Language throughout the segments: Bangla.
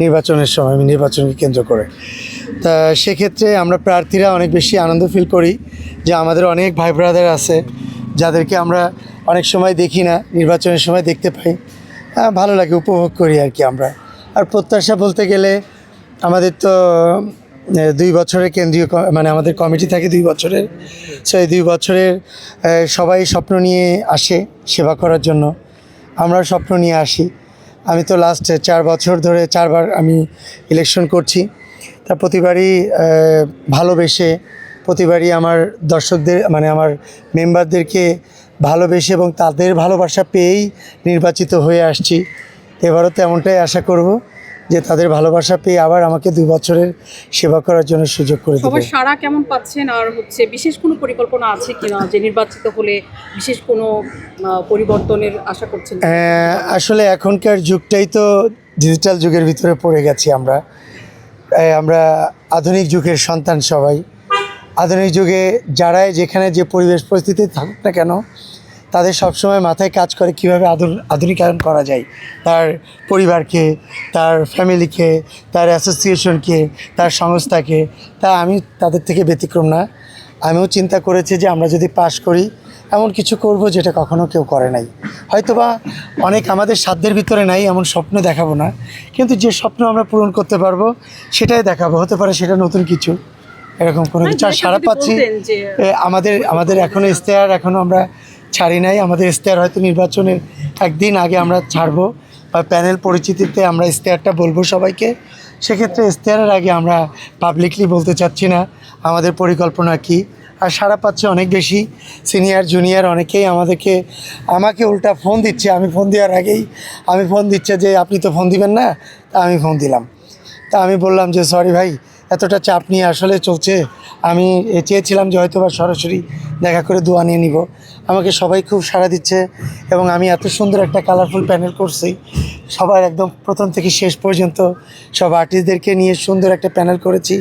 নির্বাচনের সময়, নির্বাচনকে কেন্দ্র করে। তা সেক্ষেত্রে আমরা প্রার্থীরা অনেক বেশি আনন্দ ফিল করি যে আমাদের অনেক ভাই ব্রাদার আছে যাদেরকে আমরা অনেক সময় দেখি না, নির্বাচনের সময় দেখতে পাই। ভালো লাগে, উপভোগ করি আর কি আমরা। আর প্রত্যাশা বলতে গেলে আমাদের তো 2 বছরের কেন্দ্রীয় মানে আমাদের কমিটি থাকে 2 বছরের। সো এই 2 বছরের সবাই স্বপ্ন নিয়ে আসে সেবা করার জন্য, আমরাও স্বপ্ন নিয়ে আসি। আমি তো লাস্ট 4 বছর ধরে 4 বার আমি ইলেকশন করছি। তা প্রতিবারই ভালোবেসে, প্রতিবারই আমার দর্শকদের মানে আমার মেম্বারদেরকে ভালোবেসে এবং তাদের ভালোবাসা পেয়েই নির্বাচিত হয়ে আসছি। এবারও তেমনটাই আশা করব যে তাদের ভালোবাসা পেয়ে আবার আমাকে 2 বছরের সেবা করার জন্য সুযোগ করে দেবে। সবার সাড়া কেমন পাচ্ছেন, আর বিশেষ কোনো পরিকল্পনা আছে কিনা যে নির্বাচিত হলে বিশেষ কোনো পরিবর্তনের আশা করছেন? আসলে এখনকার যুগটাই তো ডিজিটাল যুগের ভিতরে পড়ে গেছি আমরা। আমরা আধুনিক যুগের সন্তান সবাই। আধুনিক যুগে যারাই যেখানে যে পরিবেশ পরিস্থিতি থাকুক না কেন, তাদের সবসময় মাথায় কাজ করে কীভাবে আধুনিকায়ন করা যায় তার পরিবারকে, তার ফ্যামিলিকে, তার অ্যাসোসিয়েশনকে, তার সংস্থাকে। তা আমি তাদের থেকে ব্যতিক্রম না। আমিও চিন্তা করেছি যে আমরা যদি পাশ করি এমন কিছু করব যেটা কখনো কেউ করে নাই। হয়তোবা অনেক আমাদের সাধ্যের ভিতরে নাই এমন স্বপ্ন দেখাবো না, কিন্তু যে স্বপ্ন আমরা পূরণ করতে পারবো সেটাই দেখাবো। হতে পারে সেটা নতুন কিছু, এরকম কোনো কিছু। আর সারা পাচ্ছি আমাদের এখনও ইশতেহার এখনও আমরা ছাড়ি নাই। আমাদের ইশতেহার হয়তো নির্বাচনের একদিন আগে আমরা ছাড়বো, বা প্যানেল পরিচিতিতে আমরা ইশতেহারটা বলবো সবাইকে। সেক্ষেত্রে ইশতেহারের আগে আমরা পাবলিকলি বলতে চাচ্ছি না আমাদের পরিকল্পনা কী। আর সারা পাচ্ছে অনেক বেশি, সিনিয়র জুনিয়র অনেকেই আমাকে উল্টা ফোন দিচ্ছে। আমি ফোন দেওয়ার আগেই ফোন দিচ্ছে যে আপনি তো ফোন দিবেন না। তা আমি ফোন দিলাম। তা আমি বললাম যে সরি ভাই, এতটা চাপ নিয়ে আসলে চলছে। আমি চেয়েছিলাম যে হয়তো বা সরাসরি দেখা করে দোয়া নিয়ে নিব। আমাকে সবাই খুব সাড়া দিচ্ছে এবং আমি এত সুন্দর একটা কালারফুল প্যানেল করছি। সবার একদম প্রথম থেকে শেষ পর্যন্ত সব আর্টিস্টদেরকে নিয়ে সুন্দর একটা প্যানেল করেছি।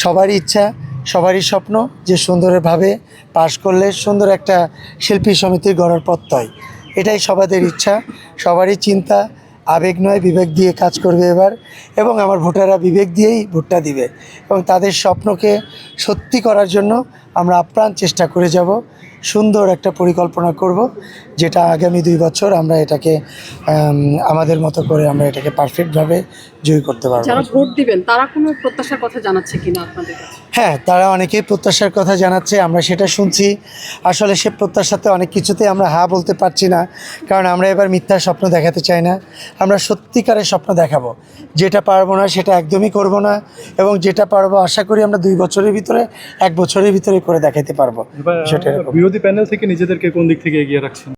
সবারই ইচ্ছা, সবারই স্বপ্ন যে সুন্দরভাবে পাশ করলে সুন্দর একটা শিল্পী সমিতির গড়ার পথ হয়। এটাই সবাদের ইচ্ছা, সবারই চিন্তা। আবেগ নয়, বিবেক দিয়ে কাজ করবে এবার, এবং আমার ভোটাররা বিবেক দিয়েই ভোটটা দিবে এবং তাদের স্বপ্নকে সত্যি করার জন্য আমরা আপ্রাণ চেষ্টা করে যাব। সুন্দর একটা পরিকল্পনা করব, যেটা আগামী 2 বছর আমরা এটাকে আমাদের মতো করে আমরা এটাকে পারফেক্টভাবে জয়ী করতে পারবো। যারা ভোট দিবেন তারা কোনো প্রত্যাশার কথা জানাচ্ছে কিনা আপনাদের কাছে? হ্যাঁ, তারা অনেকেই প্রত্যাশার কথা জানাচ্ছে, আমরা সেটা শুনছি। আসলে সে প্রত্যাশাতে অনেক কিছুতে আমরা হ্যাঁ বলতে পারছি না, কারণ আমরা এবার মিথ্যার স্বপ্ন দেখাতে চাই না। আমরা সত্যিকারের স্বপ্ন দেখাবো। যেটা পারবো না সেটা একদমই করব না, এবং যেটা পারবো আশা করি আমরা 2 বছরের ভিতরে, 1 বছরের ভিতরে করে দেখাতে পারবো। বিরোধী প্যানেল থেকে নিজেদেরকে কোন দিক থেকে এগিয়ে রাখছেন?